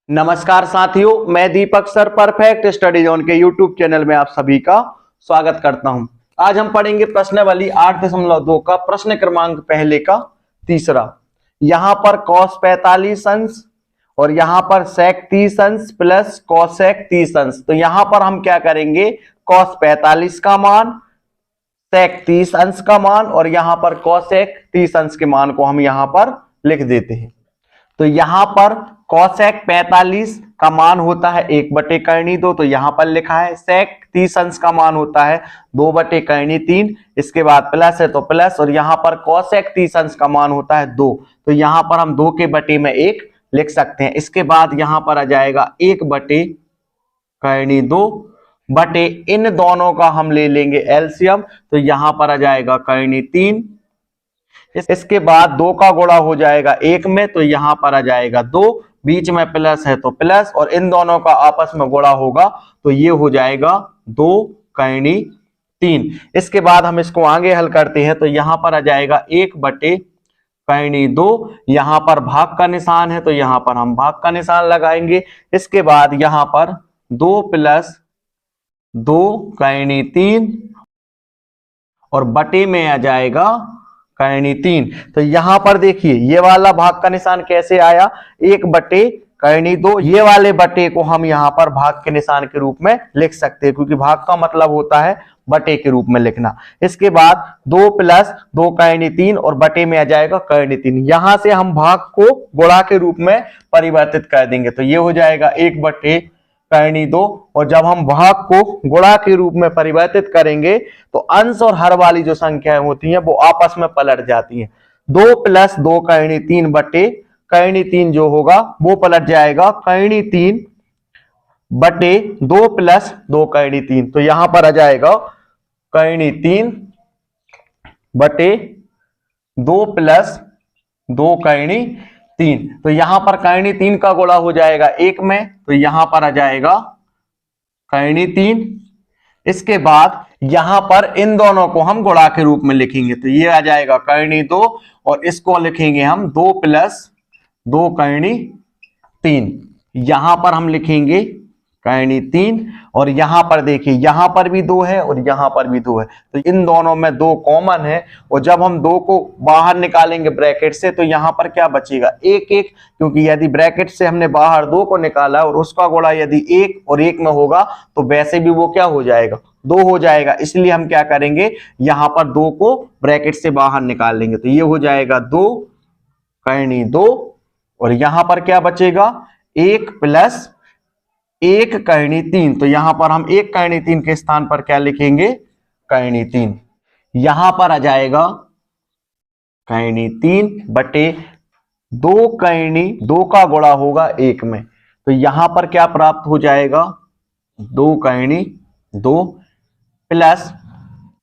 नमस्कार साथियों, मैं दीपक सर परफेक्ट स्टडी जोन के यूट्यूब चैनल में आप सभी का स्वागत करता हूं। आज हम पढ़ेंगे प्रश्नावली 8.2 का प्रश्न क्रमांक पहले का तीसरा। यहां पर cos 45 अंश और यहां पर sec 30 अंश प्लस cosec 30 अंश। तो यहां पर हम क्या करेंगे, cos 45 का मान, sec 30 अंश का मान और यहां पर cosec 30 अंश के मान को हम यहां पर लिख देते हैं। तो यहां पर cosec 45 का मान होता है 1/2, तो यहां पर लिखा है। sec 30 अंश का मान होता है 2/3। इसके बाद प्लस है तो प्लस, और यहां पर cosec 30 अंश का मान होता है 2, तो यहां पर हम 2 के बटे में 1 लिख सकते हैं। इसके बाद यहां पर आ जाएगा 1/2 बटे इन दोनों का हम ले लेंगे एलसीएम, तो यहां पर आ जाएगा 3। इसके बाद 2 का गुणा हो जाएगा 1 में, तो यहां पर आ जाएगा 2, बीच में प्लस है तो प्लस, और इन दोनों का आपस में गुणा होगा तो ये हो जाएगा 2 इसके बाद हम इसको आगे हल करते हैं, तो यहां पर आ जाएगा 1/2। यहां पर भाग का निशान है तो यहां पर हम भाग का निशान लगाएंगे। इसके बाद यहां पर 2 + 2 और बटे में आ जाएगा 3। तो यहां पर देखिए ये वाला भाग का निशान कैसे आया, 1/2। ये वाले बटे को हम यहां पर भाग के निशान के रूप में लिख सकते हैं, क्योंकि भाग का मतलब होता है बटे के रूप में लिखना। इसके बाद 2 + 2 और बटे में आ जाएगा 3। यहां से हम भाग को गुणा के रूप में परिवर्तित कर देंगे, तो ये हो जाएगा 1/2। और जब हम भाग को गुणा के रूप में परिवर्तित करेंगे तो अंश और हर वाली जो संख्याएं होती हैं वो आपस में पलट जाती हैं। 2 + 2 बटे 3 जो होगा वो पलट जाएगा 3 बटे 2 + 2 तो यहां पर आ जाएगा 3 बटे 2 + 2 तो यहां पर 3 का गुणा हो जाएगा 1 में, तो यहां पर आ जाएगा 3। इसके बाद यहां पर इन दोनों को हम गुणा के रूप में लिखेंगे, तो ये आ जाएगा 2 और इसको लिखेंगे हम 2 + 2 यहां पर हम लिखेंगे 3। और यहां पर देखिए यहां पर भी 2 है और यहां पर भी 2 है, तो इन दोनों में 2 कॉमन है, और जब हम 2 को बाहर निकालेंगे ब्रैकेट से तो यहां पर क्या बचेगा 1, क्योंकि यदि ब्रैकेट से हमने बाहर 2 को निकाला और उसका गुणा यदि 1 और 1 में होगा तो वैसे भी वो क्या हो जाएगा, 2 हो जाएगा। इसलिए हम क्या करेंगे, यहां पर 2 को ब्रैकेट से बाहर निकाल लेंगे, तो ये हो जाएगा 2 और यहां पर क्या बचेगा 1 + 1 तो यहां पर हम 1 के स्थान पर क्या लिखेंगे 3। यहां पर आ जाएगा 3 बटे 2 का गुणा होगा 1 में, तो यहां पर क्या प्राप्त हो जाएगा 2 प्लस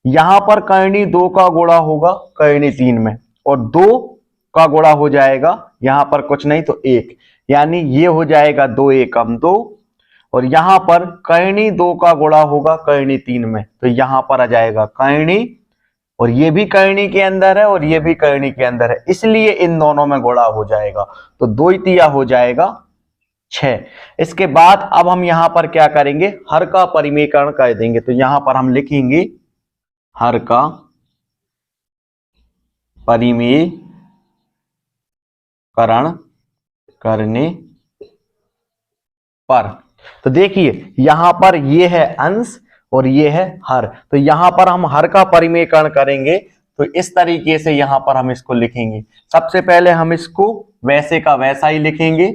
यहां पर 2 का गुणा होगा 3 में, और 2 का गुणा हो जाएगा यहां पर कुछ नहीं तो 1, यानी ये हो जाएगा 2 × 2, और यहां पर 2 का गुणा होगा 3 में, तो यहां पर आ जाएगा और ये भी के अंदर है और ये भी के अंदर है, इसलिए इन दोनों में गुणा हो जाएगा, तो 2 × हो जाएगा 6। इसके बाद अब हम यहां पर क्या करेंगे, हर का परिमेयकरण कर देंगे, तो यहां पर हम लिखेंगे हर का परिमेयकरण करने पर, तो देखिए यहां पर ये है अंश और ये है हर, तो यहां पर हम हर का परिमेयकरण करेंगे तो इस तरीके से यहां पर हम इसको लिखेंगे। सबसे पहले हम इसको वैसे का वैसा ही लिखेंगे,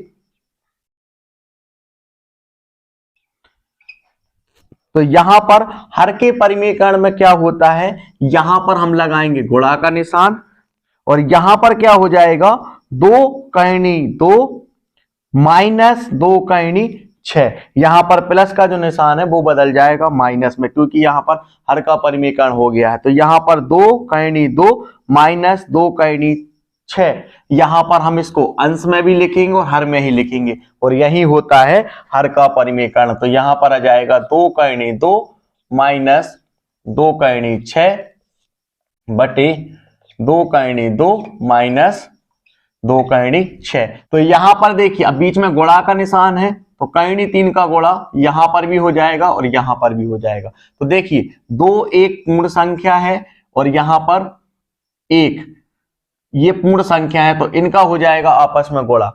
तो यहां पर हर के परिमेयकरण में क्या होता है, यहां पर हम लगाएंगे गुणा का निशान, और यहां पर क्या हो जाएगा 2 × 2 - 2 × 6, यहां पर प्लस का जो निशान है वो बदल जाएगा माइनस में, क्योंकि यहां पर हर का परिमेयकरण हो गया है। तो यहां पर 2 × 2 - 2 × 6, यहां पर हम इसको अंश में भी लिखेंगे और हर में ही लिखेंगे, और यही होता है हर का परिमेयकरण। तो यहां पर आ जाएगा 2 × 2 - 2 × 6 बटे 2 × 2 - 2 करनी 6। तो यहां पर देखिए अब बीच में गुणा का निशान है तो करनी 3 का गुणा यहां पर भी हो जाएगा और यहां पर भी हो जाएगा। तो देखिए 2 एक पूर्ण संख्या है और यहां पर 1 ये पूर्ण संख्या है तो इनका हो जाएगा आपस में गुणा।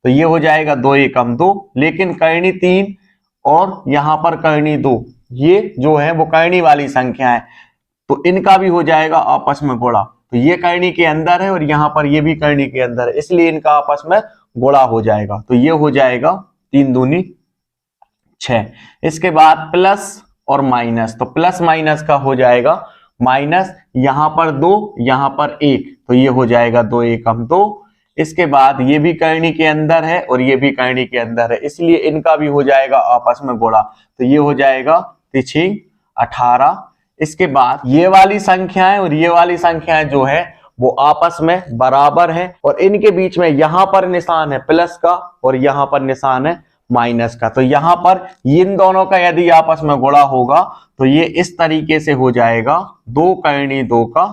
तो ये हो जाएगा 2 एकम 2, लेकिन करनी 3 और यहां पर करनी 2 ये जो है वो करनी वाली संख्या है तो इनका भी हो जाएगा आपस में गुणा। तो ये करनी के अंदर है और यहां पर ये भी करनी के अंदर है, इसलिए इनका आपस में गुणा हो जाएगा। तो ये हो जाएगा 3 दूनी 6। इसके बाद प्लस और माइनस, तो प्लस माइनस का हो जाएगा माइनस, यहां पर 2 यहां पर 1 तो ये हो जाएगा 2 एकम 2। इसके बाद ये भी करनी के अंदर है और ये भी करनी के अंदर है, इसलिए इनका भी हो जाएगा आपस में गुणा। तो ये हो जाएगा 3 18। इसके बाद ये वाली संख्याएं और ये वाली संख्याएं जो है वो आपस में बराबर है और इनके बीच में यहां पर निशान है प्लस का और यहां पर निशान है माइनस का। तो यहां पर इन दोनों का यदि आपस में गुणा होगा तो ये इस तरीके से हो जाएगा 2 करनी 2 का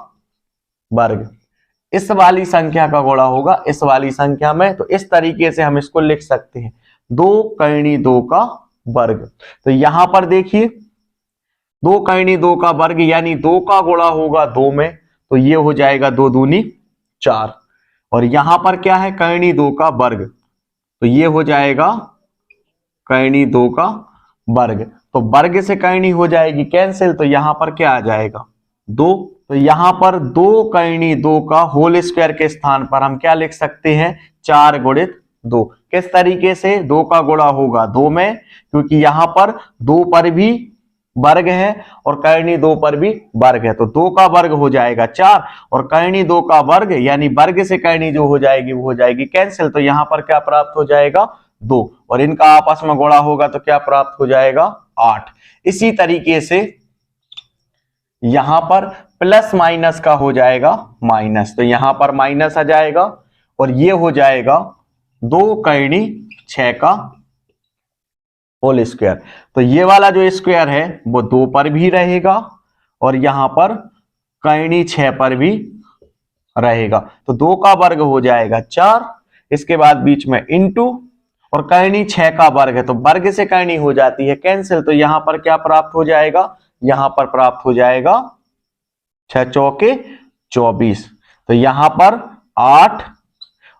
वर्ग। इस वाली संख्या का गुणा होगा इस वाली संख्या में, तो इस तरीके से हम इसको लिख सकते हैं 2 करनी 2 का वर्ग। तो यहां पर देखिए 2 करनी 2 का वर्ग यानी 2 का गुणा होगा 2 में तो ये हो जाएगा 2 दूनी 4 और यहां पर क्या है करनी 2 का वर्ग तो ये हो जाएगा करनी 2 का वर्ग। तो वर्ग से करनी हो जाएगी कैंसिल, तो यहां पर क्या आ जाएगा 2। तो यहां पर 2 करनी 2 का होल स्क्वायर के स्थान पर हम क्या लिख सकते हैं 4 गुणित 2। किस तरीके से 2 का गुणा होगा 2 में, क्योंकि यहां पर 2 पर भी वर्ग है और करनी 2 पर भी वर्ग है तो 2 का वर्ग हो जाएगा 4 और करनी 2 का वर्ग यानी वर्ग से करनी जो हो जाएगी वो हो जाएगी कैंसिल। तो यहां पर क्या प्राप्त हो जाएगा 2 और इनका आपस में गुणा होगा तो क्या प्राप्त हो जाएगा 8। इसी तरीके से यहां पर प्लस माइनस का हो जाएगा माइनस, तो यहां पर माइनस आ जाएगा और ये हो जाएगा 2 करनी 6 का होल स्क्वायर। तो ये वाला जो स्क्वायर है वो 2 पर भी रहेगा और यहां पर करनी 6 पर भी रहेगा। तो 2 का वर्ग हो जाएगा 4, इसके बाद बीच में इंटू और करनी 6 का वर्ग है तो वर्ग से करनी हो जाती है कैंसिल। तो यहां पर क्या प्राप्त हो जाएगा यहां पर प्राप्त हो जाएगा 6 चौके 24। तो यहां पर 8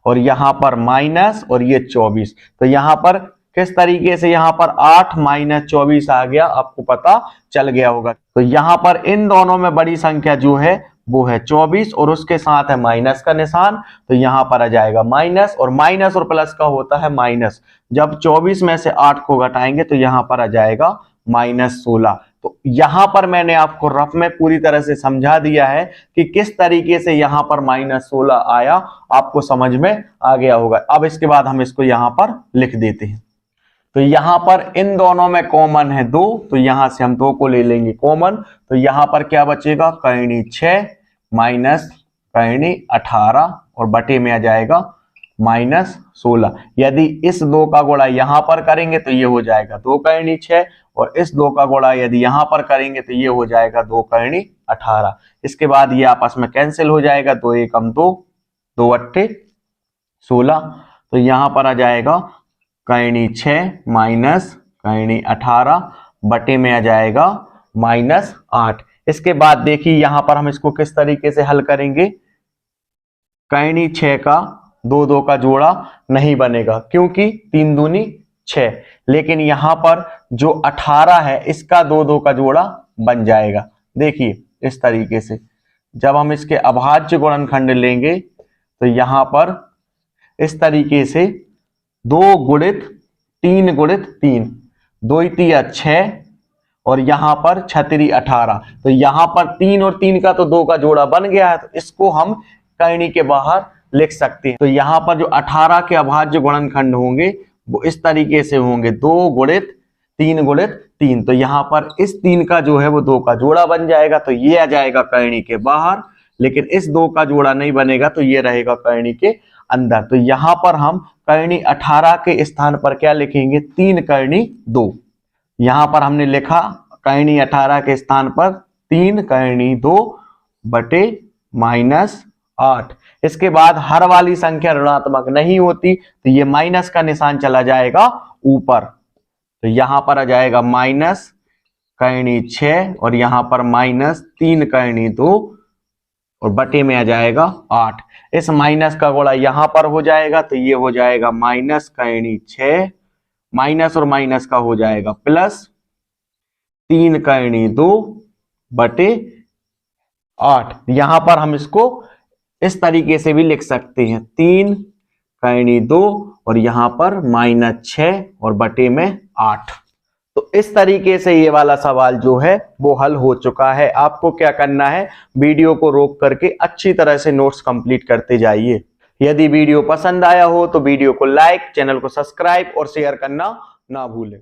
और यहां पर माइनस और ये 24। तो यहां पर किस तरीके से यहां पर 8 माइनस 24 आ गया आपको पता चल गया होगा। तो यहां पर इन दोनों में बड़ी संख्या जो है वो है 24 और उसके साथ है माइनस का निशान, तो यहां पर आ जाएगा माइनस और प्लस का होता है माइनस। जब 24 में से 8 को घटाएंगे तो यहां पर आ जाएगा -16। तो यहां पर मैंने आपको रफ में पूरी तरह से समझा दिया है कि किस तरीके से यहां पर -16 आया, आपको समझ में आ गया होगा। अब इसके बाद हम इसको यहां पर लिख देते हैं। तो यहां पर इन दोनों में कॉमन है 2 तो यहां से हम 2 को ले लेंगे कॉमन। तो यहां पर क्या बचेगा करनी 6 माइनस करनी 18 और बटे में आ जाएगा -16। यदि इस 2 का गुणा यहां पर करेंगे तो ये हो जाएगा 2 करनी 6 और इस 2 का गुणा यदि यहां पर करेंगे तो ये हो जाएगा 2 करनी 18। इसके बाद ये आपस में कैंसिल हो जाएगा 2 एकम 2 2 अट्ठे 16। तो यहां पर आ जाएगा करनी 6 माइनस करनी 18 बटे में आ जाएगा -8। इसके बाद देखिए यहां पर हम इसको किस तरीके से हल करेंगे। करनी 6 का 2 2 का जोड़ा नहीं बनेगा क्योंकि 3 दूनी 6, लेकिन यहां पर जो 18 है इसका 2 2 का जोड़ा बन जाएगा। देखिए इस तरीके से जब हम इसके अभाज्य गुणनखंड लेंगे तो यहां पर इस तरीके से 2 गुणित 3 गुणित 3 2 तिया 6 और यहां पर 6 18। तो यहां पर 3 और 3 का तो 2 का जोड़ा बन गया है तो इसको हम करनी के बाहर लिख सकते हैं। तो यहां पर जो 18 के अभाज्य गुणनखंड होंगे वो इस तरीके से होंगे 2 गुणित 3 गुणित 3। तो यहां पर इस 3 का जो है वो 2 का जोड़ा बन जाएगा तो ये आ जाएगा करनी के बाहर, लेकिन इस 2 का जोड़ा नहीं बनेगा तो ये रहेगा करनी के अंदर। तो यहां पर हम करनी 18 के स्थान पर क्या लिखेंगे 3 करनी 2। यहां पर हमने लिखा करनी 18 के स्थान पर 3 करनी 2 बटे 8। इसके बाद हर वाली संख्या ऋणात्मक नहीं होती तो ये माइनस का निशान चला जाएगा ऊपर, तो यहां पर आ जाएगा माइनस करनी 6 और यहां पर माइनस 3 करनी 2 और बटे में आ जाएगा 8। इस माइनस का गुणा यहां पर हो जाएगा तो ये हो जाएगा माइनस करनी 6, माइनस और माइनस का हो जाएगा प्लस 3 करनी 2 बटे 8। यहां पर हम इसको इस तरीके से भी लिख सकते हैं 3 करनी 2 और यहां पर माइनस 6 और बटे में 8। तो इस तरीके से ये वाला सवाल जो है वो हल हो चुका है। आपको क्या करना है, वीडियो को रोक करके अच्छी तरह से नोट्स कंप्लीट करते जाइए। यदि वीडियो पसंद आया हो तो वीडियो को लाइक, चैनल को सब्सक्राइब और शेयर करना ना भूलें।